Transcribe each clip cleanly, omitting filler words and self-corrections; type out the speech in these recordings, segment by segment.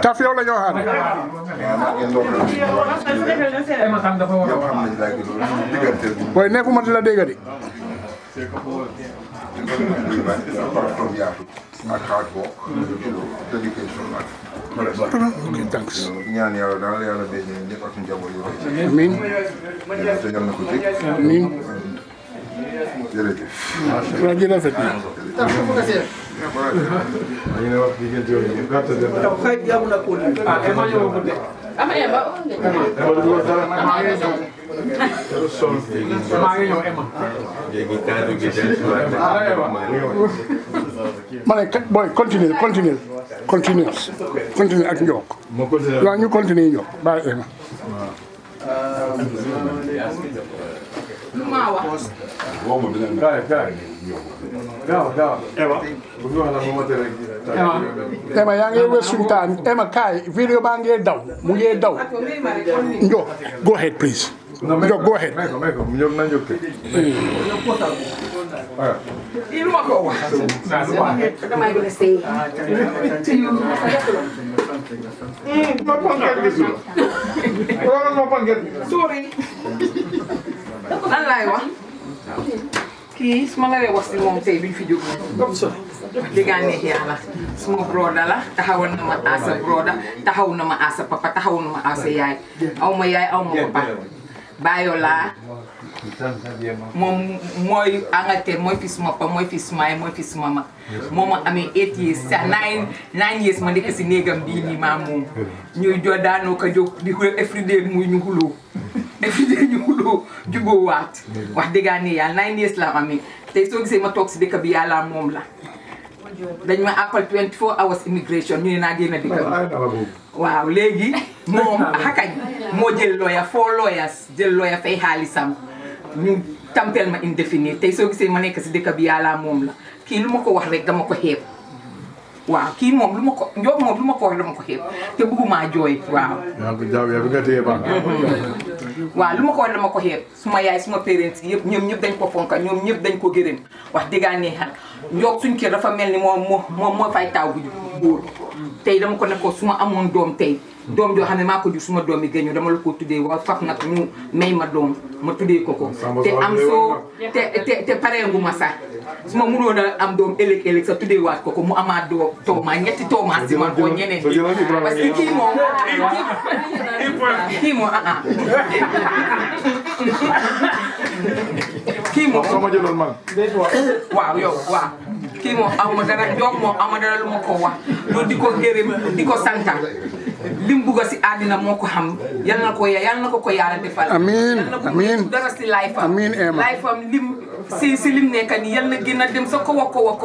Taf yow la ñoo xaar boy nekkuma di la dégg di okay, thanks. Amin. Amin. Jërëjëf. Boy, continue ak Njok. Waaw ñu continue Njok. Bye Emma. Emma yaa ngi wes suñu time. Emma kaay video baa ngee daw mu ngee daw. Njok, go ahead please. Njok, go ahead. What am I going to say to you? Sorry. Kii su ma la wax si moom tey biñ fi jóg dégg ne yàlla suma broda la taxawal na ma asa broda taxaw na ma asa papa taxaw na ma asa yaay aw ma papa bayo laa moom mooy Angleterre mooy fi suma papa mooy fi suma yaay mooy fi suma mag moo ma amee 8 years sa 9 years ma nekk si néegam bii nii maa moom ñuy daanoo ko jóg di xuloo everyday muy ñu xuloo everyday ñu xuloo juboo waat wax dëgg ne yàlla 9 years la amee tey soo gisee ma toog si dëkk bi yàlla moom la dañ ma appal 24 hours immigration ñu ne naa génn dëkk bi waaw léegi moom xakañ moo jël lawyer 4 lawyers jël lawyer fay xaalisam ñu tampel ma indéfini tey soo gisee ma nekk si dëkk bi yàlla moom la kii lu ma ko wax rek dama ko xeeb waaw kii moom lu ma ko Njok moom lu ma ko wax dama ko xeeb te bëgguma jooy waaw waaw lu ma ko wax dama ko xeeb suma yaay suma parents yëpp ñoom ñëpp dañ ko fonka ñoom ñëpp dañ ko gërëm wax dëgg neexal Njok suñ kër dafa mel ni moom moo fay taw bu góor tey dama ko ne ko suma amoon doom tey doom joo xam ne maa ko jur suma doom yi gëñu dama la ko tuddee waaw faf nag ñu may ma doom ma tuddee ko te am soo te pareengu ma sax su ma mënoon a am doom ëllëg sa tuddee waat ko mu amaat tooma ñetti tooma si man ko ñeneen parce que kii moom kii moom sama jëloon man waaw yow waaw kii moom aw ma dara Njok moom aw ma dara lu ma ko wax loolu di ko gërëm di ko santa lim bugga si àddina moo ko xam yal na ko yàlla defal amiin dara si life am amiin Emma life am lim si lim nekk nii yal na gën a dem sa ko wako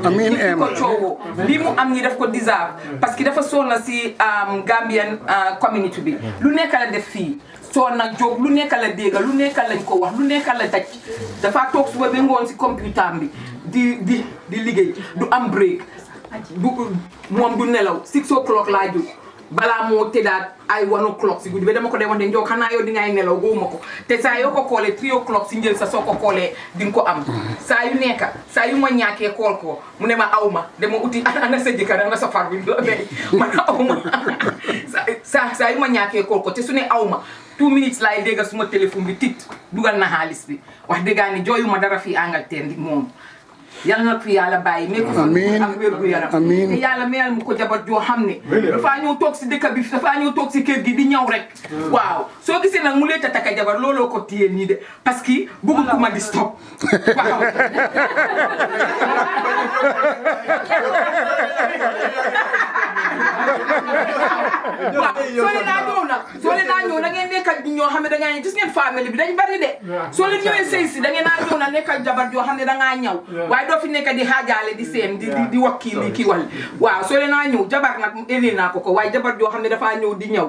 amiin Emma ko coowoo lii mu am ni daf ko deserve parce que dafa sonna si Gambian community bi lu nekk la def fii soo nag jóg lu nekk la dégga lu nekk lañ ko wax lu nekk la daj dafa toog suba ba ngoon si computer bi di liggéey du am break moom du nelaw 6 o'clock laa jóg balaa moo tëddaat ay 1 o'clock si guddi ba dama ko dee wax ne Njok xanaa yow di ngay nelaw góoma ko te saa yoo ko koolee 3 o'clock si njël sa soo ko koolee di nga ko am saa yu nekk saa yu ma ñàkkee kool ko mu ne ma aw ma dama uti ana sa jëkkër ana sa far bi la may man aw ma saa yu ma ñàkkee kool ko te su ne aw ma 2 minutes laay dégga suma téléphone bi tit dugal na xaalis bi wax dëggaa ni jooyu ma dara fii Angleterre ndi moom yal na fi yàlla bàyyi mais ko ak wér gu yaram te yàlla mayal mu ko jabar joo xam ne dafaa ñëw toog si dëkk bi dafaa ñëw toog si kër gi di ñëw rek waaw soo gisee nag mu leeta taka jabar looloo ko téye nii de parce que bëggul ku ma di stop waaw soo leen naa ñëw na ngeen nekk ak ñoo xam ne da ngaa gis ngeen famille bi dañ bari de soo leen ñëwee sëy si da ngeen naa ñëw na nekk ak jabar joo xam ne da ngaa ñëw waaye doo fi nekk di xaajaale di seem di wax kii lii kii wal waaw soo leen naa ñëw jabar nag éli naa ko waaye jabar joo xam ne dafaa ñëw di ñëw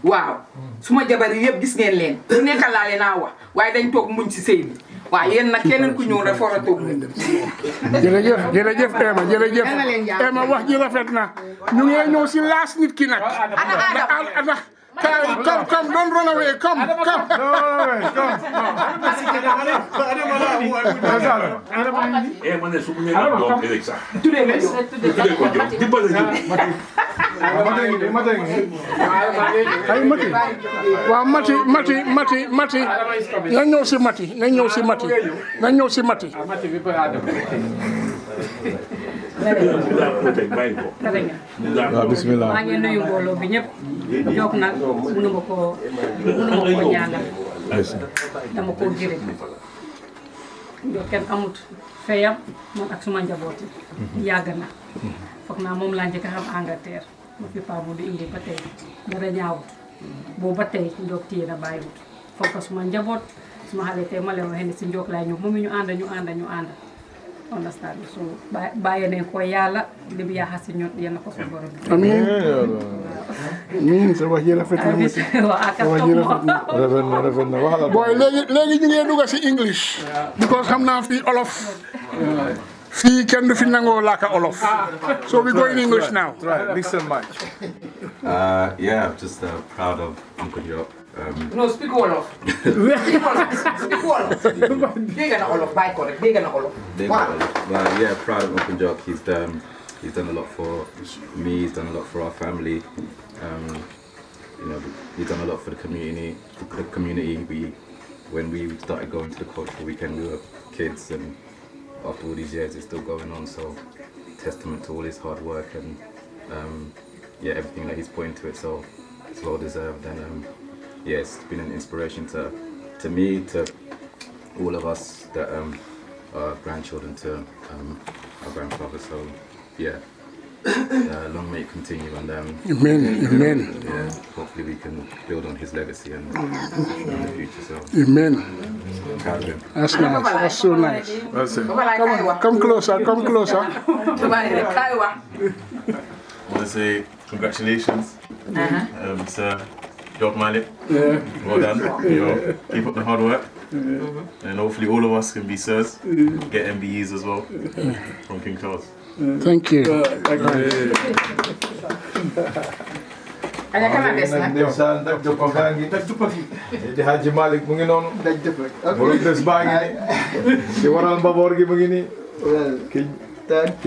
waaw suma jabar yi yëpp gis ngeen leen lu nekk laa leen naa wax waaye dañ toog muñ si sëy bi waaw yéen nag keneen ku ñëw rek foora toog muñ jërëjëf Emma jërëjëf Emma wax ji rafet na ñu ngi ñëw si laas nit ki nag Come, don't run away. Come. No, come. Mati. Nañ ñëw si Mati. Bismillah. maa ngi nuyu mbooloo bi ñëpp jóg nag mënuma ko ñaanal dama koo gërëm jóg kenn amut feyam man ak suma njaboot yi yàgg na foog naa moom laa njëkk a xam Angleterre ma fi paa di indi ba tey dara ñaawut boobu ba tey jóg téye na bàyyiwut foog ko suma njaboot suma xale tey ma leen waxee ne si njóog laay ñëw moom ñu ànd understand so bàyyi nañ ko yàlla li mu yaaxa si ñun yéen a ko suñu borom bi. amiin sa wax ji rafet na ma si. rafet na wax la. booy léegi ñu ngi dugg si English. because xam naa fii olof. fii kenn du fi nangoo laaka olof. so we go in English now. Right, listen much. Yeah, I'm just proud of Uncle Jock. No, speak Wolof. Speak Wolof. Dégg na Wolof, bàyyi ko rek, dégg na Wolof. Well, yeah, proud of Uncle Jock. He's done a lot for me. He's done a lot for our family. You know, he's done a lot for the community. When we started going to the cultural weekend, we were kids, and after all these years, it's still going on. So, testament to all his hard work and yeah, everything that he's put into it. So, it's well deserved. And yeah, it's been an inspiration to me, to all of us that are grandchildren to our grandfather. So yeah, long may it continue, and Amen. yeah, hopefully we can build on his legacy and in the future. So Amen. proud of him. That's nice. That's so nice. That's it. Come closer. I want to say congratulations, Sir NJOK Malik. Yeah. Well done. You know, keep up the hard work, and hopefully all of us can be sirs, get MBEs as well from King Charles. Thank you. Ndeysaan daj dëpp gaa ngi di Haji Malik mu ngi noonu daj dëpp borom bés baa ngi nii di waral mbaboor gi mu ngi nii ki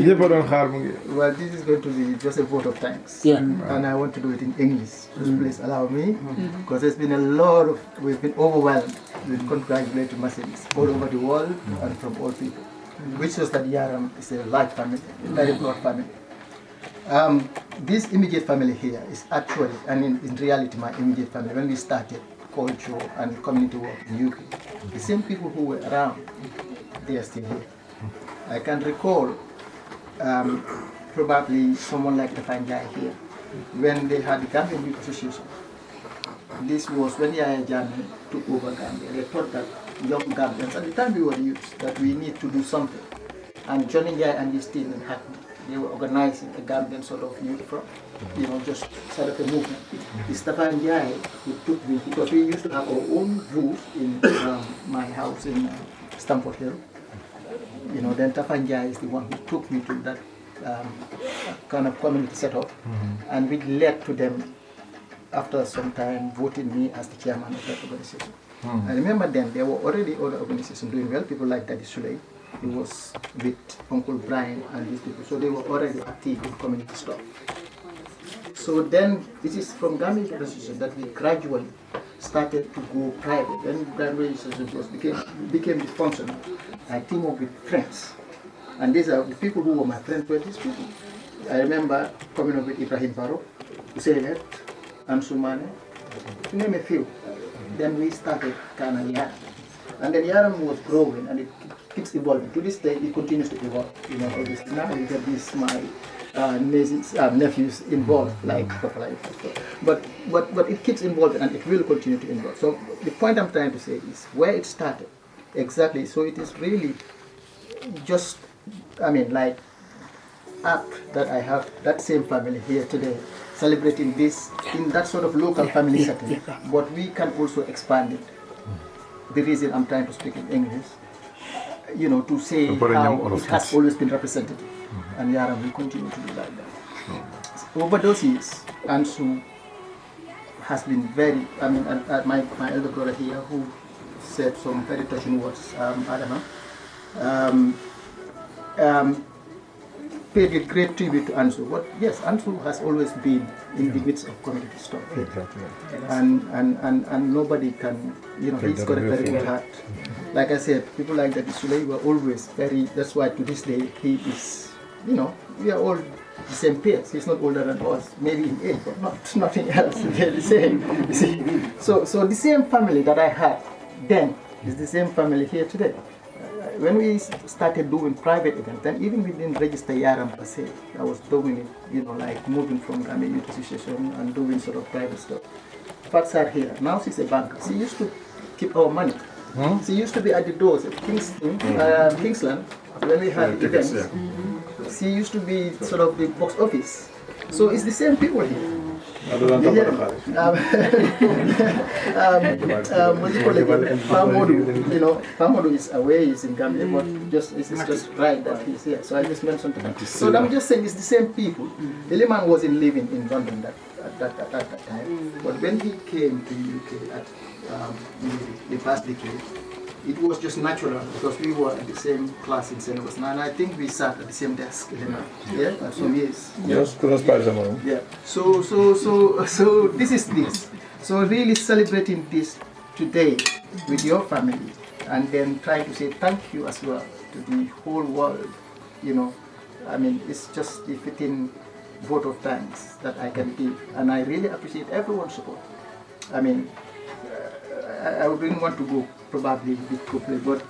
ñëpp a doon xaar mu ngi. Well, this is going to be just a vote of thanks. Yeah. And I want to do it in English. Just please allow me. Because there's been a lot of, we've been overwhelmed with congratulatory messages all over the world and from all people. Which shows that Yaram is a large family, a very broad family. This immediate family here is actually, and in reality, my immediate family. When we started culture and community work in UK, the same people who were around, they are still here. I can recall probably someone like the Fanjai here, when they had the Gambian Youth Association. This was when Yaya Jammeh took over Gambia. They thought that young Gambians, at the time we were youth, that we need to do something. And Johnny Yaya and his team in Hackney, they were organizing a Gambian sort of youth front, just sort of a movement. It's the Fanjai who took me, because we used to have our own rules in my house in Stamford Hill. Then Tafanjai is the one who took me to that kind of community setup, and which led to them, after some time, voting me as the chairman of that organization. I remember then there were already other organizations doing well, people like Daddy Suley, who was with Uncle Brian and these people, so they were already active in community stuff. So then, this is from Gambian Association that we gradually started to go private. Then Gambian Association became dysfunctional. I team up with friends, and these are the people who were my friends were these people. I remember coming up with Ibrahim Baro, Zaynet, and Sumane, to name a few. Then we started kind of Yaram. And then Yaram was growing, and it keeps evolving. To this day, it continues to evolve. Obviously now you get these my nephews involved, like Papa Life. But it keeps evolving, and it will continue to evolve. So the point I'm trying to say is where it started. Exactly. So it is really just, like apt that I have that same family here today, celebrating this in that sort of local family setting. But we can also expand it. The reason I'm trying to speak in English, to say how it has always been represented. And Yaram will continue to be like that. Over those years, Ansu has been very, I mean, my elder brother here who said some very touching words, Adama, paid a great tribute to Ansu. But yes, Ansu has always been in the midst of community stuff. Exactly. And nobody can, he's got a very good heart. Like I said, people like that Suley were always very, that's why to this day he is, we are all the same peers. He's not older than us, maybe in age, but nothing else. They're the same. You see? So the same family that I had then is the same family here today. When we started doing private events, then even we didn't register Yaram per se. I was doing it, like moving from Gambian Youth Association and doing sort of private stuff. Fats are here. Now she's a banker. She used to keep our money. She used to be at the doors at Kingsland when we had events. She used to be sort of the box office. So it's the same people here. What do you call it? Pamodu is away, he's in Gambia, but it's just right that he's here. So I just mentioned that. So I'm just saying it's the same people. Eliman wasn't living in London at that time, but when he came to the UK at the past decade, it was just natural because we were at the same class in St. Augustine, and I think we sat at the same desk, at some years. Yes, yeah. So this is this. So really celebrating this today with your family, and then trying to say thank you as well to the whole world. I mean, it's just the fitting vote of thanks that I can give, and I really appreciate everyone's support. I mean, I wouldn't want to go probably with quickly, but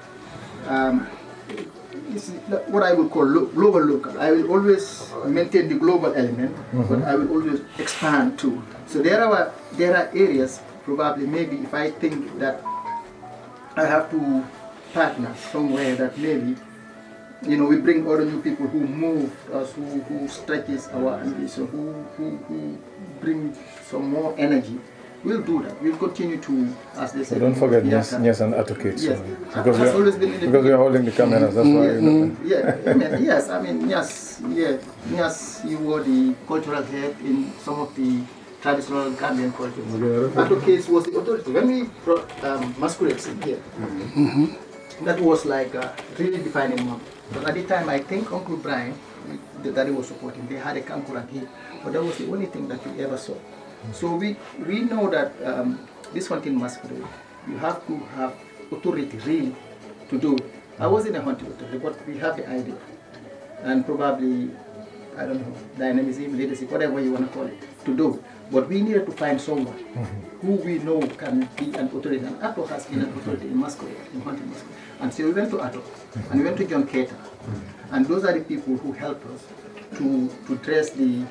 it's what I would call global local. I will always maintain the global element, but I will always expand too. So there are areas, probably maybe if I think that I have to partner somewhere that maybe, we bring other new people who move us, who stretches our ambition, who bring some more energy. We'll do that. We'll continue to, as they say. So don't forget Nyas and advocates. Yes. Because we are holding the cameras, that's why. Yes, I mean, Nyas, you were the cultural head in some of the traditional Gambian cultures. Advocates was the authority. When we brought masquerades in here, that was like a really defining moment. But at the time, I think Uncle Brian, the daddy was supporting, they had a kankuran here, but that was the only thing that we ever saw. So we know that this hunting masquerade, you have to have authority really to do it. I wasn't a hunting authority, but we have the idea. And probably, I don't know, dynamism, leadership, whatever you want to call it, to do it. But we needed to find someone who we know can be an authority. And Atto has been an authority in masquerade, in hunting masquerade. And so we went to Atto, and we went to John Cater. And those are the people who helped us to dress the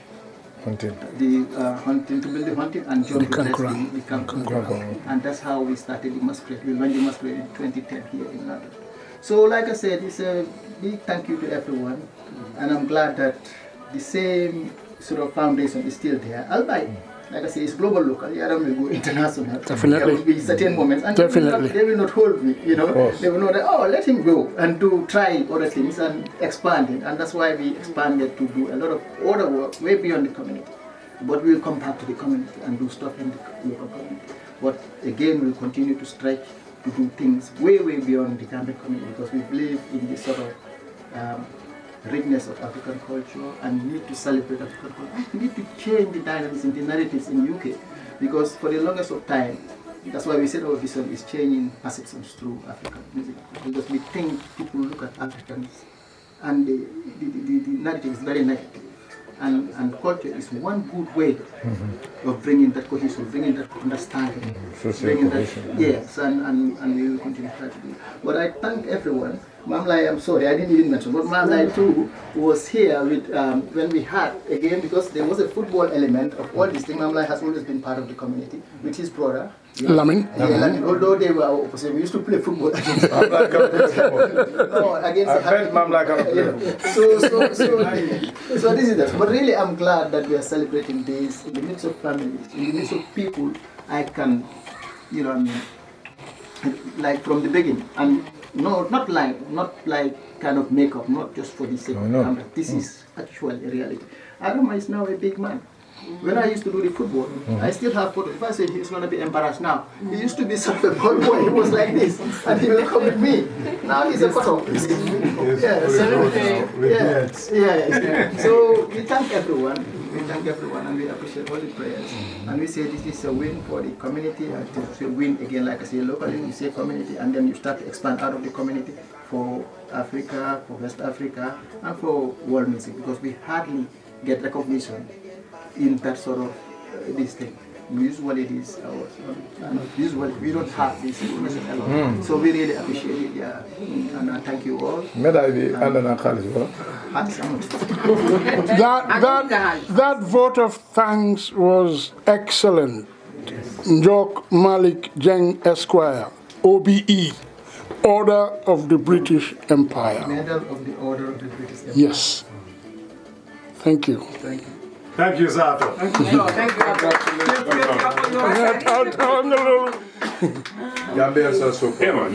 hunting, to build the hunting, and John to dress the Kankuran. And that's how we started the masquerade. We went the masquerade in 2010 here in London. So like I said, it's a big thank you to everyone. And I'm glad that the same sort of foundation is still there. Albeit, like I say, it's global local. Yeah, I don't will go international. Definitely. There will be certain moments, and Definitely. they will not hold me. They will know that, let him go and try other things and expand it. And that's why we expanded to do a lot of other work way beyond the community. But we will come back to the community and do stuff in the local community. But again, we'll continue to stretch to do things way, way beyond the Gambian community, because we believe in this sort of richness of African culture, and need to celebrate African culture. We need to change the dynamics and the narratives in UK, because for the longest of time, that's why we said our vision is changing perceptions through African music, because we think people look at Africans and the narrative is very negative. And culture is one good way of bringing that cohesion, bringing that understanding, bringing that, yes, and we will continue to try to do it. But I thank everyone. Mamlai, I'm sorry, I didn't even mention, but Mamlai too was here with when we had, again, because there was a football element of all these things. Mamlai has always been part of the community with his brother. Lamin. Yeah, Lamin. Although they were our opposite, we used to play football against So this is that. But really, I'm glad that we are celebrating this in the midst of families, in the midst of people. I can, like from the beginning, and not like kind of makeup, not just for the sake of camera. This is actually a reality. Arama is now a big man. When I used to do the football, I still have photos. If I say he's going to be embarrassed now, he used to be such a boy, he was like this, and he will come with me. Now he's a photo. Yeah. So we thank everyone. We thank everyone, and we appreciate all the prayers. And we say this is a win for the community, and it's a win again, like I say, locally, you say community, and then you start to expand out of the community for Africa, for West Africa, and for world music, because we hardly get recognition in that sort of this thing. Usually it is ours. Usually we don't have this information a lot. So we really appreciate it, yeah. And I thank you all. That vote of thanks was excellent. NJOK Malik Jeng Esquire, OBE, Order of the British Empire. Medal of the Order of the British Empire. Yes. Thank you. Thank you. Thank you, Zato. Thank you. Gambians are so cool.